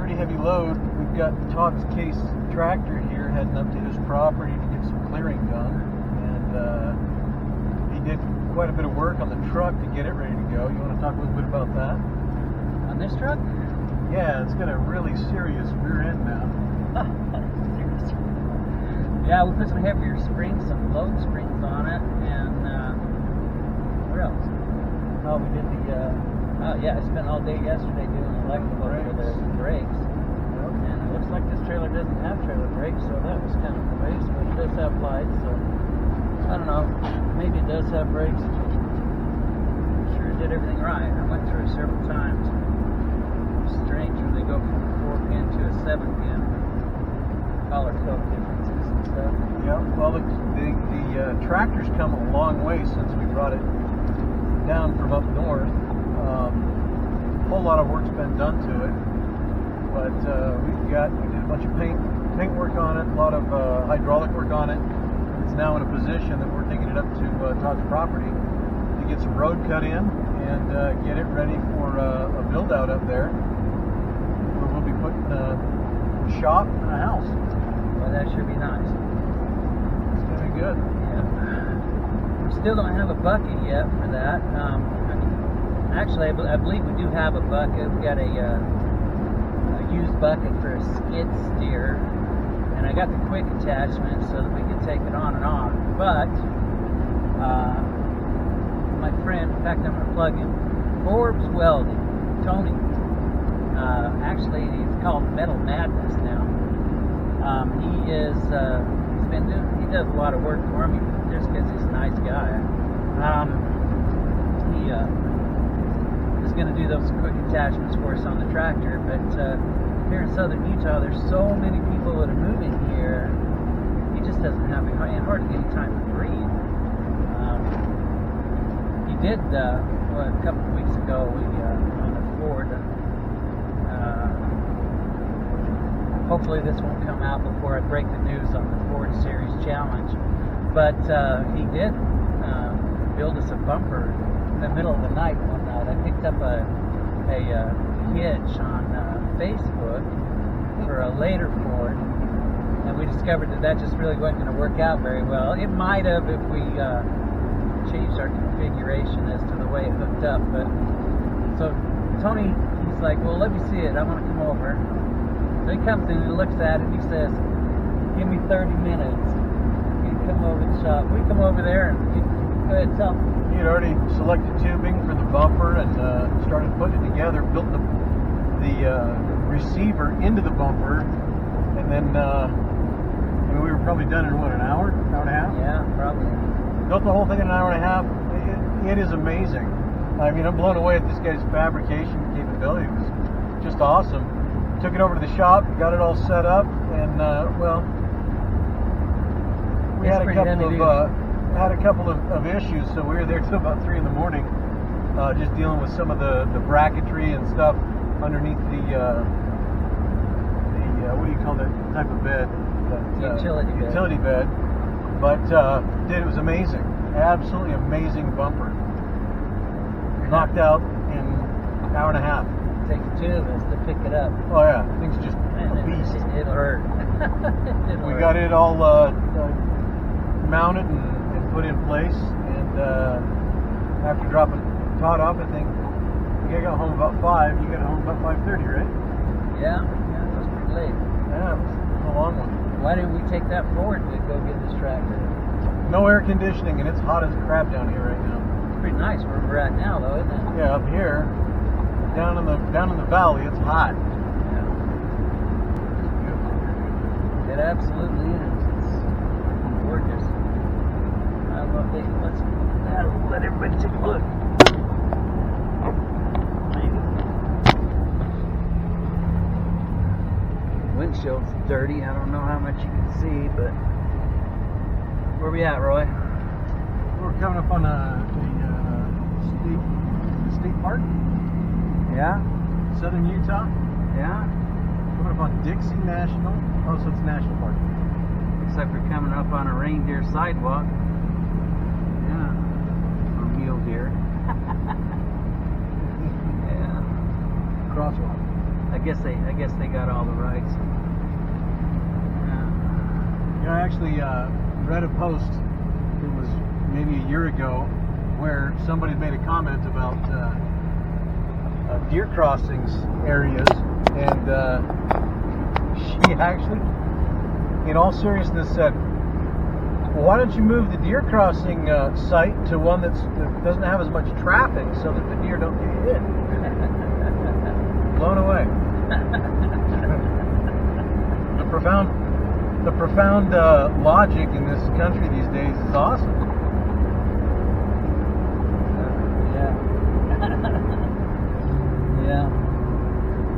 pretty heavy load. We've got Todd's Case tractor here heading up to his property to get some clearing done, and he did quite a bit of work on the truck to get it ready to go. You want to talk a little bit about that? On this truck? Yeah, it's got a really serious rear end now. Seriously. Yeah, we put some heavier springs, some load springs on it, and what else? Oh, we did the, I spent all day yesterday doing electrical for the brakes. And it looks like this trailer doesn't have trailer brakes, so that was kind of a waste, but it does have lights, so I don't know, maybe it does have brakes. I'm sure it did everything right. I went through it several times. It's strange when they go from a 4-pin to a 7-pin. Color code differences and stuff. Yeah, well, the tractor's come a long way since we brought it down from up north. A whole lot of work's been done to it, but we did a bunch of paint work on it, a lot of hydraulic work on it. It's now in a position that we're taking it up to Todd's property to get some road cut in and get it ready for a build out up there, where we'll be putting a shop and a house. Well, that should be nice. It's gonna be good. Yeah. We still don't have a bucket yet for that. Actually, I believe we do have a bucket. We got a used bucket for a skid steer, and I got the quick attachment so that we can take it on and off. But my friend, in fact, I'm gonna plug him, Forbes Welding, Tony. Actually, he's called Metal Madness now. He does a lot of work for me just because he's a nice guy. He is going to do those quick attachments for us on the tractor, but here in southern Utah, there's so many people that are moving here, he just doesn't have hardly any time to breathe. He did, a couple of weeks ago, on the Ford. Hopefully this won't come out before I break the news on the Ford Series Challenge. But he did build us a bumper in the middle of the night one night. I picked up a hitch on Facebook for a later Ford, and we discovered that just really wasn't going to work out very well. It might have if we changed our configuration as to the way it hooked up. But so Tony, he's like, well, let me see it. I want to come over. So he comes in and looks at it and he says, give me 30 minutes. You come over to the shop. We come over there and go ahead and tell him. He had already selected tubing for the bumper and started putting it together, built the receiver into the bumper, and then we were probably done in, an hour and a half? Yeah, probably. Built the whole thing in an hour and a half. It is amazing. I mean, I'm blown away at this guy's fabrication capability. It was just awesome. Took it over to the shop, got it all set up, and we had a couple of issues, so we were there till about 3 in the morning, just dealing with some of the bracketry and stuff underneath the what do you call that type of bed? Utility bed. But it was amazing, absolutely amazing bumper. Knocked out in an hour and a half. Takes 2 of us to pick it up. Oh yeah, thing's just a beast. It hurt. We got it all mounted and put in place, and after dropping Todd off, I think I got home about 5. You got home about 5:30, right? Yeah, it was pretty late. Yeah, it was a long one. Why didn't we take that forward to go get this tractor? No air conditioning, and it's hot as crap down here right now. It's pretty nice where we're at now, though, isn't it? Yeah, up here. Down in the valley, it's hot. Yeah. It absolutely is. It's gorgeous. I love it. Let everybody take a look. Windshield's dirty. I don't know how much you can see, but where we at, Roy? We're coming up on a state park. Yeah? Southern Utah. Yeah? Coming up on Dixie National. Oh, so it's National Park. Looks like we're coming up on a reindeer sidewalk. Yeah. Or mule deer. Yeah. Crosswalk. I guess they got all the rights. You know, I actually read a post, it was maybe a year ago, where somebody made a comment about deer crossings areas, and she actually, in all seriousness, said, well, why don't you move the deer crossing site to one that doesn't have as much traffic so that the deer don't get hit? Blown away. The profound logic in this country these days is awesome. Yeah. Yeah.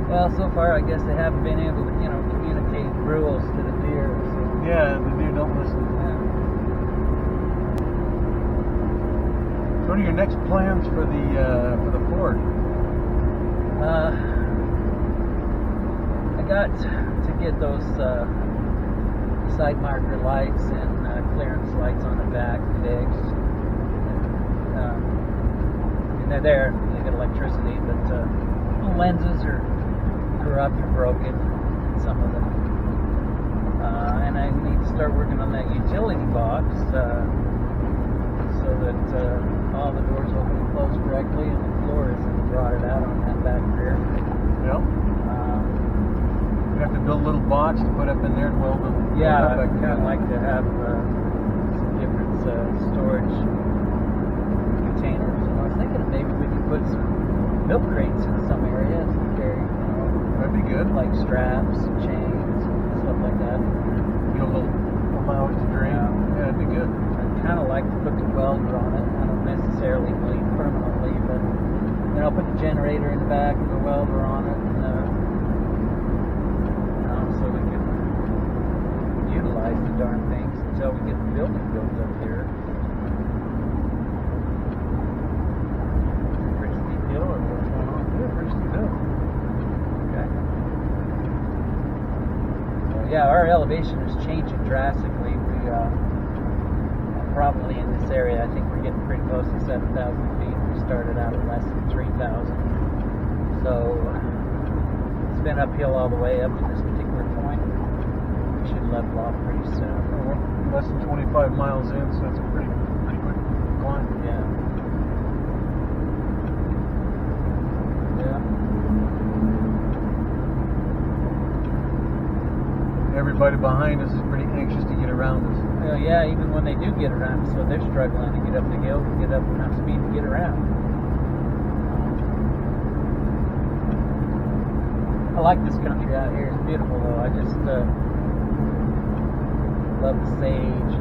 Well, so far, I guess they haven't been able to, communicate rules to the deer. So. Yeah, the deer don't listen. Yeah. So what are your next plans for the Ford? I got to get those side marker lights and clearance lights on the back fixed. And they're there. They got electricity, but the lenses are corrupt or broken, some of them. And I need to start working on that utility box so that all the doors open and close correctly and the floor isn't rotted out on that back rear. Yep. You have to build a little box to put up in there and weld them. Yeah, I kind of like to have some different storage containers. And I was thinking maybe we could put some milk crates in some areas and carry, that'd be good. like straps, chains, stuff like that. You know, they'll allow it to drain. Yeah, that'd be good. I'd kind of like to put the welder on it. I don't necessarily believe permanently, but put the generator in the back and the welder on it, and so we can utilize the darn things until we get the building built up here. Pretty steep hill, or what's going on? Yeah, pretty steep hill. Okay. So yeah, our elevation is changing drastically. We probably in this area, I think we're getting pretty close to 7,000 feet. We started out at less than 3,000. So it's been uphill all the way up to this particular point. We should level off pretty soon. Less than 25 miles in, so it's a pretty quick climb. Yeah. Yeah. Everybody behind us is pretty anxious to get around us. Well, yeah, even when they do get around, so they're struggling to get up the hill, to get up enough speed to get around. I like this country out here. It's beautiful, though. I just love the sage,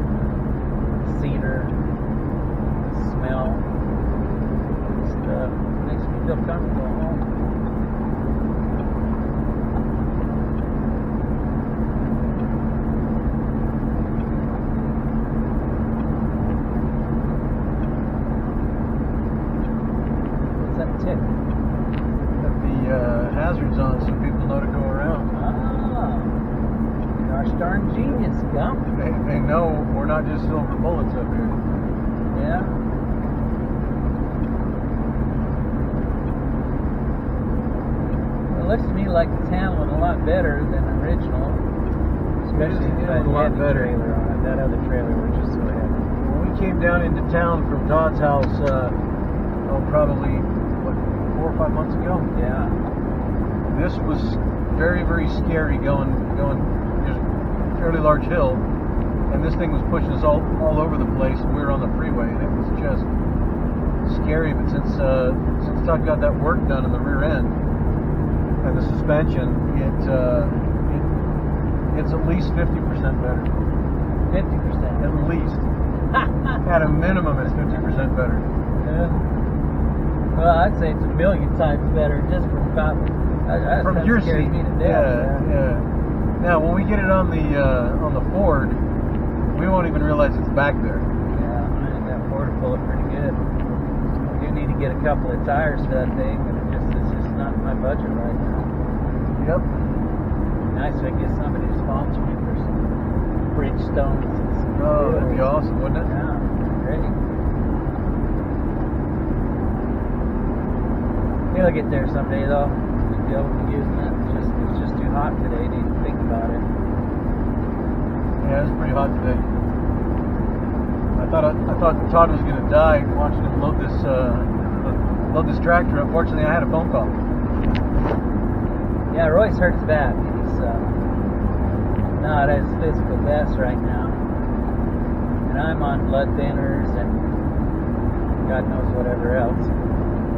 the cedar, the smell. Just makes me feel comfortable at home. Tick. Put the hazards on so people know to go around. Ah, gosh darn genius, Gump. They know we're not just silver bullets up here. Yeah. It looks to me like it's handling a lot better than the original. Especially It is if I had a lot the better. trailer on it. That other trailer was just so heavy. When we came down into town from Todd's house, probably 4 or 5 months ago. Yeah. This was very, very scary going just a fairly large hill, and this thing was pushing us all over the place, and we were on the freeway, and it was just scary. But since Todd got that work done in the rear end and the suspension, it's at least 50% better. 50%. At least. At a minimum, it's 50% better. Yeah. Well, I'd say it's a million times better just from about. From your seat. Me to death, yeah. Now, when we get it on the Ford, we won't even realize it's back there. Yeah, I think that Ford will pull it pretty good. I do need to get a couple of tires for that thing, but it's just not in my budget right now. Yep. Nice if I get somebody to sponsor me for some Bridgestones. Oh, that'd be awesome, wouldn't it? Yeah, great. He'll get there someday, though. We'll be using it. Just it's pretty hot today. I thought Todd was going to die watching him load this tractor. Unfortunately, I had a phone call. Yeah, Royce hurts bad. He's not at his physical best right now. And I'm on blood thinners and God knows whatever else.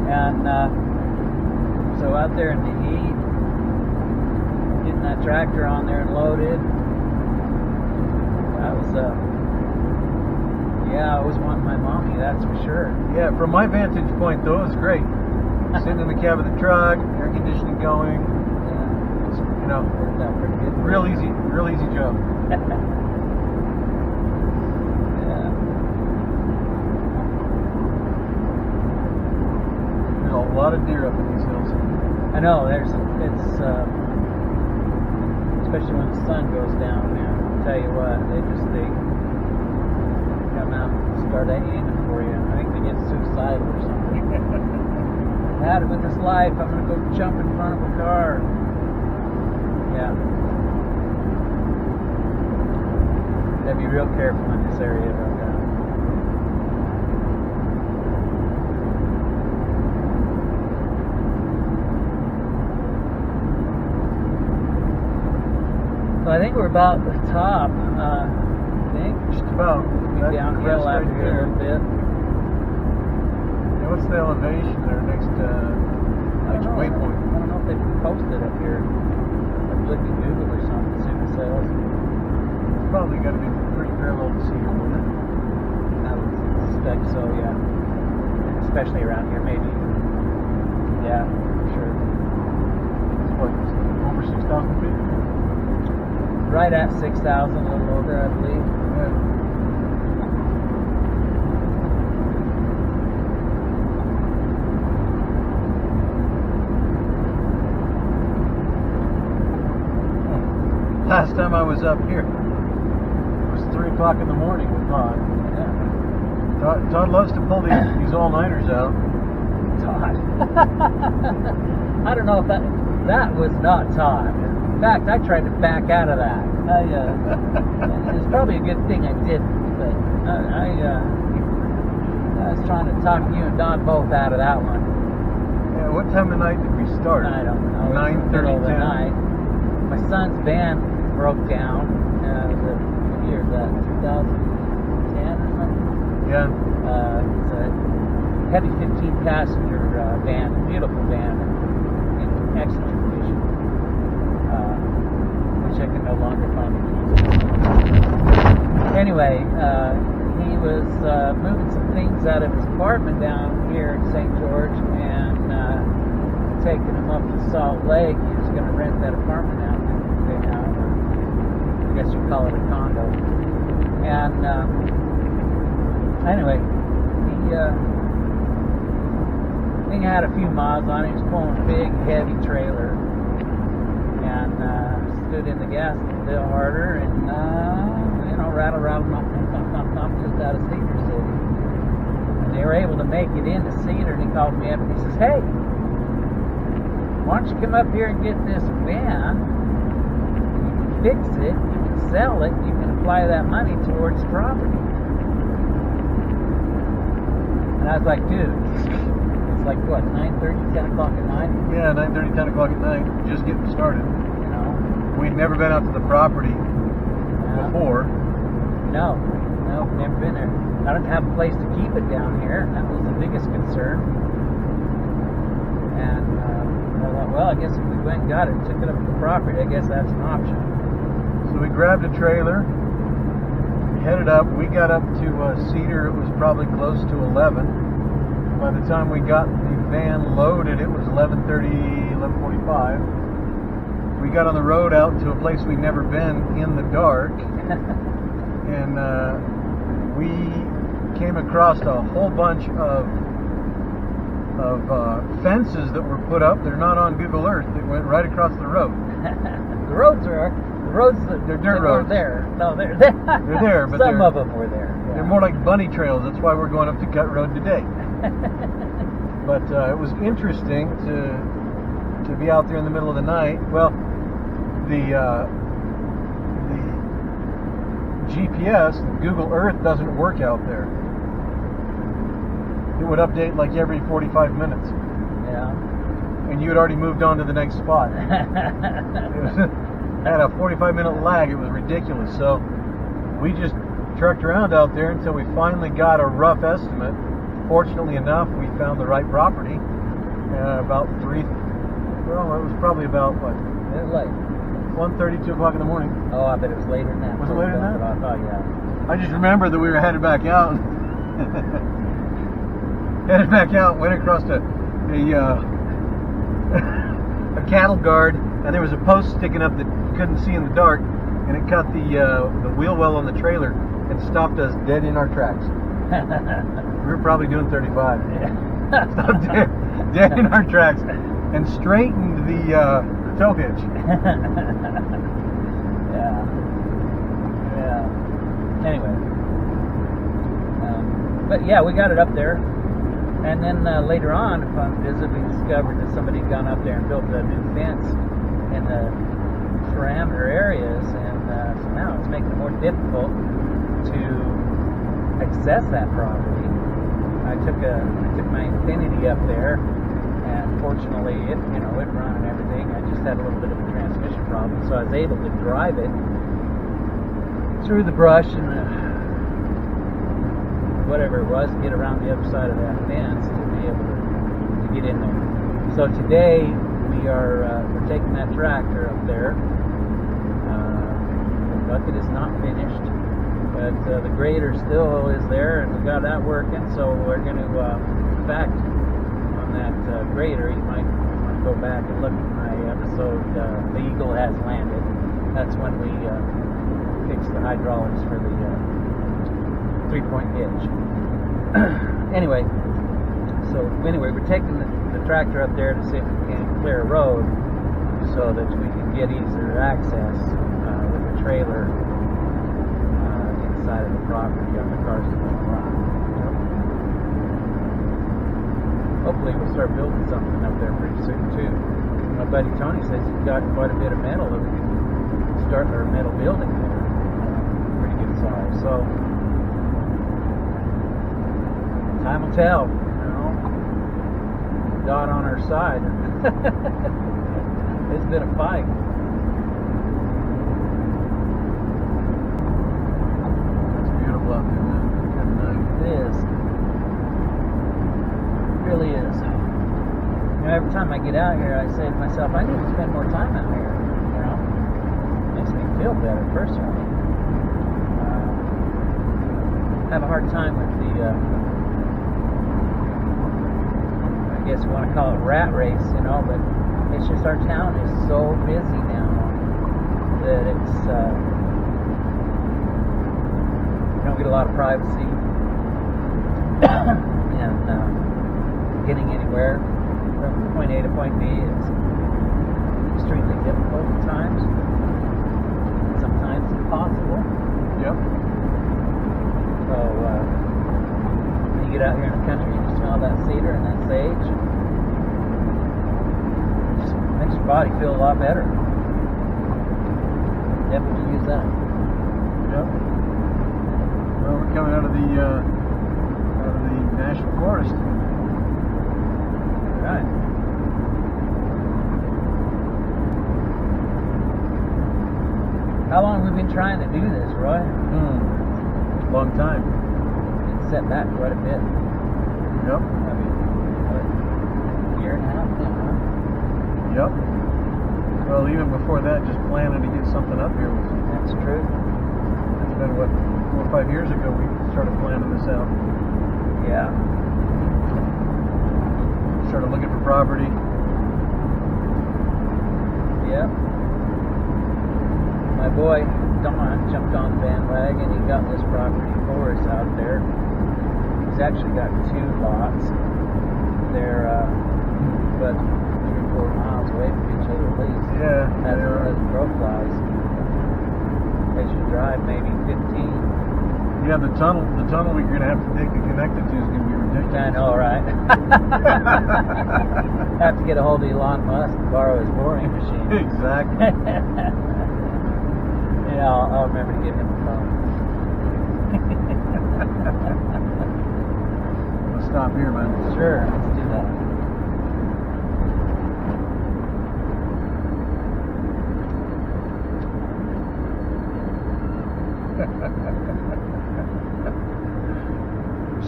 And so out there in the heat, getting that tractor on there and loaded, that was, yeah, I was wanting my mommy, that's for sure. Yeah, from my vantage point, though, it was great. Sitting in the cab of the truck, air conditioning going. Yeah, It's, you know, worked out pretty good. real easy job. Yeah. There's a lot of deer up in these hills. I know, it's especially when the sun goes down, man. I'll tell you what, they come out and start aiming for you. I think they get suicidal or something. I had it with this life, I'm gonna go jump in front of a car. Yeah. Gotta be real careful in this area about that. So I think we're about the top. I think Just about. be That's the downhill crest after right here a there. little bit. Yeah, what's the elevation there? Next waypoint. I don't know if they posted up here. Like look at Google or something, see if it says. It's probably got to be pretty parallel to Cedar, wouldn't it? I would suspect so, yeah. And especially around here, maybe. Yeah, for sure. It's what, over 6,000 feet? Right at 6,000, a little over, I believe. Yeah. Last time I was up here, it was 3 o'clock in the morning with Todd. Yeah. Todd loves to pull these all-nighters out. Todd. I don't know if that was not Todd. In fact, I tried to back out of that. It's probably a good thing I didn't, but I was trying to talk you and Don both out of that one. Yeah, what time of night did we start? I don't know. 9:30, Middle of the 10. night. My son's van broke down. What year is that? 2010 or something? Yeah. It's a heavy 15-passenger van, beautiful van, in excellent condition, which I can no longer find the keys. Anyway, he was moving some things out of his apartment down here in St. George and taking them up to Salt Lake. He was going to rent that apartment out. I guess you call it a condo. And anyway, he had a few miles on it. He was pulling a big, heavy trailer, and stood in the gas a little bit harder, and rattle, thump, just out of Cedar City. And they were able to make it into Cedar, and he called me up and he says, "Hey, why don't you come up here and get this van? You can fix it, you can sell it, you can apply that money towards property." And I was like, dude, it's like what, 9:30, 10 o'clock at night? Yeah, 9:30, 10 o'clock at night, just getting started. You know? We'd never been out to the property before. No, never been there. I don't have a place to keep it down here. That was the biggest concern. And I thought, well, I guess if we went and got it and took it up to the property, I guess that's an option. So we grabbed a trailer, headed up. We got up to Cedar. It was probably close to 11. By the time we got the van loaded, it was 11:30, 11:45. We got on the road out to a place we'd never been in the dark, and we came across a whole bunch of fences that were put up. They're not on Google Earth. They went right across the road. The roads They're dirt roads. There. No, they're there. They're there, but some of them were there. Yeah. They're more like bunny trails. That's why we're going up to Cut Road today. But it was interesting to be out there in the middle of the night. Well, the GPS, Google Earth doesn't work out there. It would update like every 45 minutes. Yeah. And you had already moved on to the next spot. It had a 45-minute lag. It was ridiculous. So we just trucked around out there until we finally got a rough estimate. Fortunately enough, we found the right property. About it was probably about, what? It was late. 1:30, 2 o'clock in the morning. Oh, I bet it was later than that. Was it later than that? I thought, yeah. I just remember that we were headed back out. Headed back out, went across a cattle guard, and there was a post sticking up that you couldn't see in the dark, and it cut the wheel well on the trailer and stopped us dead in our tracks. We were probably doing 35. Yeah. Stopped dead in our tracks and straightened the tow hitch. Yeah. Anyway. But yeah, we got it up there. And then later on, upon visit, we discovered that somebody had gone up there and built a new fence in the parameter areas. And so now it's making it more difficult to access that property. I took my Infinity up there, and fortunately it run and everything. I just had a little bit of a transmission problem, so I was able to drive it through the brush and whatever it was to get around the other side of that fence to be able to get in there. So today we're taking that tractor up there. The bucket is not finished, but the grader still is there, and we got that working. So we're going to, in fact, on that grader, you might want to go back and look at my episode, The Eagle Has Landed. That's when we fixed the hydraulics for the 3-point hitch. Anyway, we're taking the tractor up there to see if we can clear a road so that we can get easier access with the trailer inside of the property on the cars that going around. Hopefully we'll start building something up there pretty soon too. My buddy Tony says he's got quite a bit of metal that we can start our metal building there. Pretty good size. So time will tell, God on our side. It's been a fight. It's beautiful out there, man. Good night. It is. It really is. Every time I get out here, I say to myself, I need to spend more time out here. Makes me feel better personally. Have a hard time with the I guess you want to call it rat race, but it's just our town is so busy now that it's you don't get a lot of privacy and getting anywhere from point A to point B is extremely difficult at times, sometimes impossible. Yep. So when you get out here in the country, you can smell that cedar and that sage. It just makes your body feel a lot better. Definitely use that. Yep. Well, we're coming out of the national forest. Right. How long have we been trying to do this, Roy? Long time. It's set back quite a bit. Yep. I mean, what, a year and a half now, huh? Yep. Well, even before that, just planning to get something up here was. That's true. It's been, 4 or 5 years ago we started planning this out. Yeah. Started looking for property. Yep. My boy Don jumped on the bandwagon. He got this property for us out there. He's actually got 2 lots. They're but 3 or 4 miles away from each other at least. Yeah. As the crow flies. They should drive maybe 15. Yeah, the tunnel we're gonna have to dig to connect it to is gonna be ridiculous. I know, right? Have to get a hold of Elon Musk and borrow his boring machine. Exactly. Yeah, I'll remember to give him a phone. We'll stop here, man. Sure, let's do that.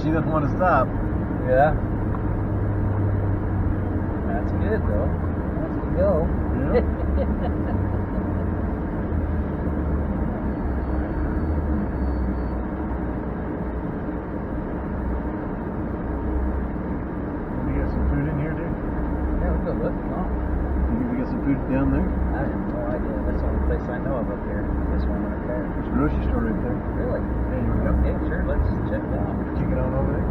She doesn't want to stop. Yeah. That's good though. Wants to go. Yeah. We got some food in here, dude. Yeah, we'll go look. Oh, You think we got some food down there? I have no idea. That's the only place I know of up here. This one right there. There's a grocery store right there. Really? Hey, here we go. Okay, sure. Let's check it out. Kick it on over there.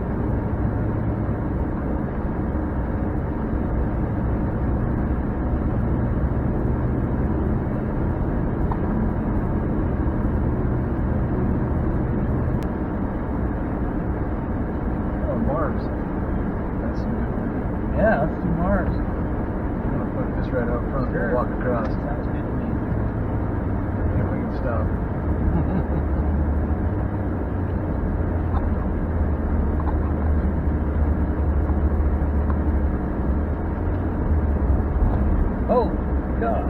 Oh, Mars. That's some good food. Yeah, let's do Mars. I'm gonna put this right out front. Sure. We'll walk across. Sounds good to me. If we can stop. Oh, God.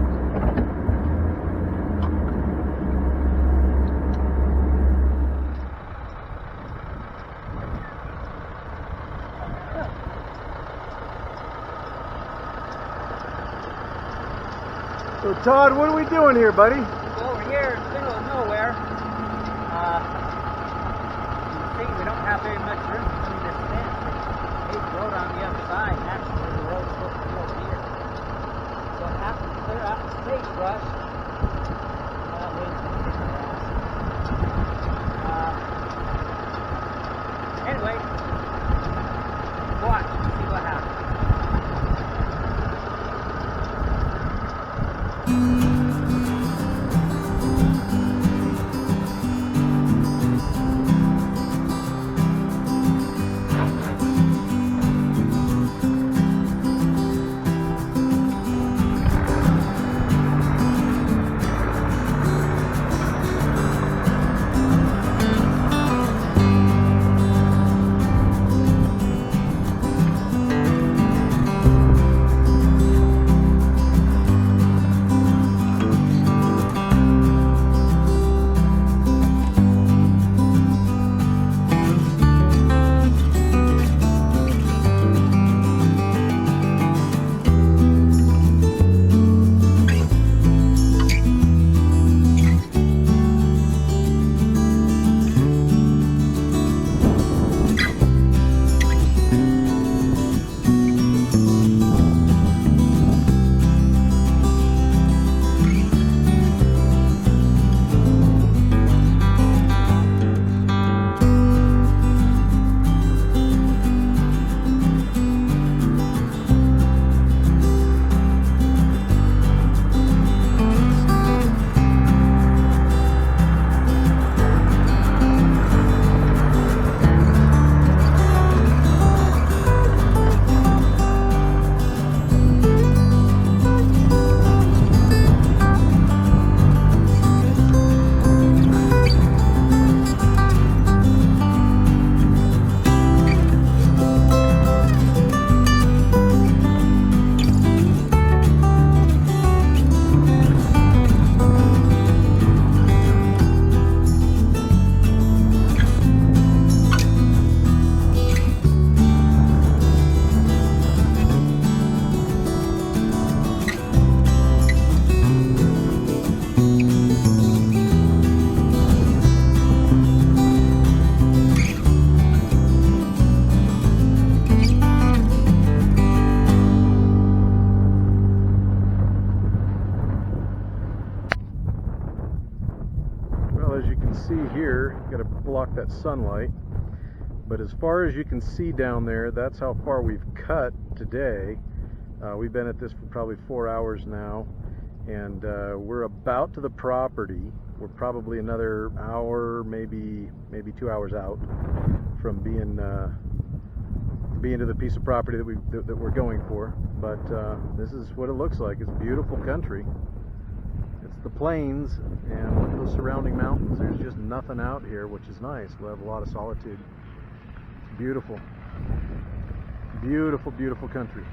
So Todd, what are we doing here, buddy? Over here in the middle of nowhere. You see, we don't have very much room between this fence and the road on the other side. And that's where the road's supposed to go here. So it happens to clear out the sagebrush. Anyway, watch, see what happens. see here, you got to block that sunlight, but as far as you can see down there, that's how far we've cut today. We've been at this for probably 4 hours now, and we're about to the property. We're probably another hour, maybe 2 hours out from being to the piece of property that we're going for. But this is what it looks like. It's beautiful country. It's the plains and look at those surrounding mountains. There's just nothing out here, which is nice. We'll have a lot of solitude. It's beautiful. Beautiful, beautiful country.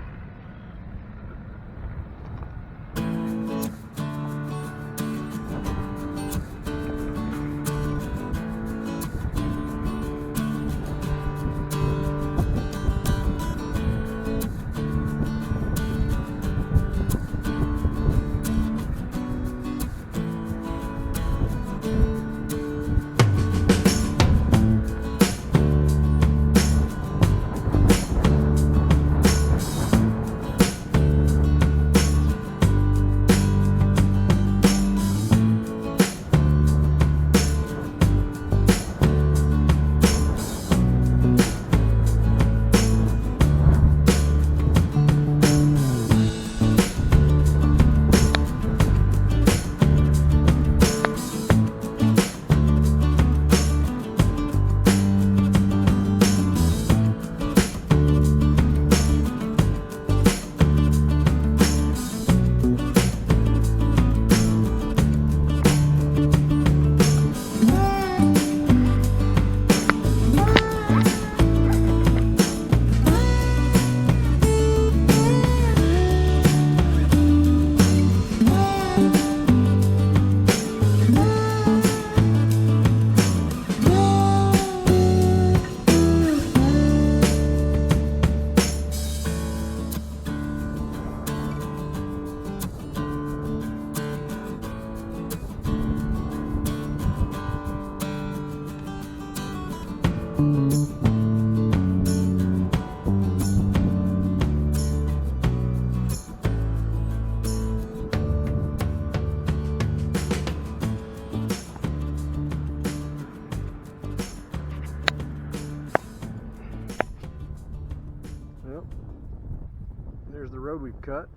There's the road we've cut.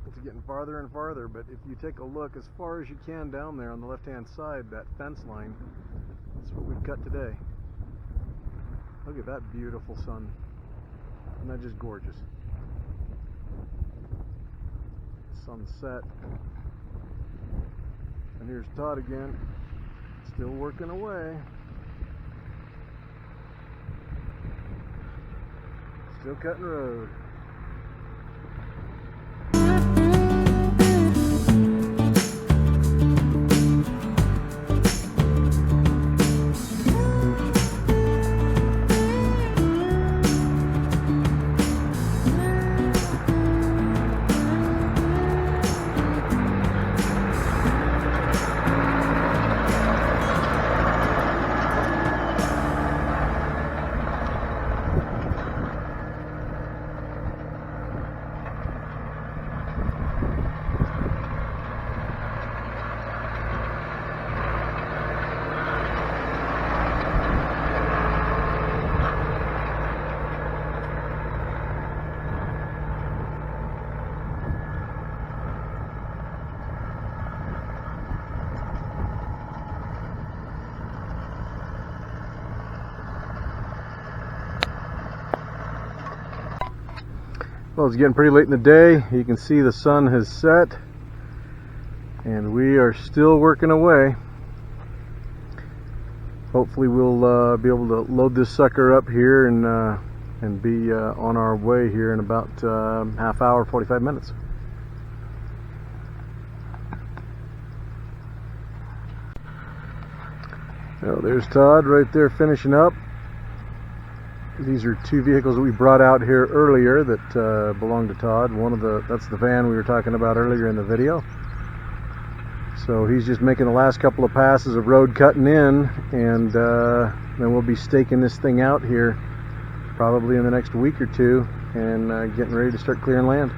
It's getting farther and farther, but if you take a look as far as you can down there on the left-hand side, that fence line, that's what we've cut today. Look at that beautiful sun. Isn't that just gorgeous? Sunset. And here's Todd again, still working away. Still cutting road. Well, it's getting pretty late in the day. You can see the sun has set and we are still working away. Hopefully we'll be able to load this sucker up here and be on our way here in about half hour, 45 minutes. So there's Todd right there finishing up. These are two vehicles that we brought out here earlier that belong to Todd. That's the van we were talking about earlier in the video. So he's just making the last couple of passes of road cutting in, and then we'll be staking this thing out here probably in the next week or two and getting ready to start clearing land.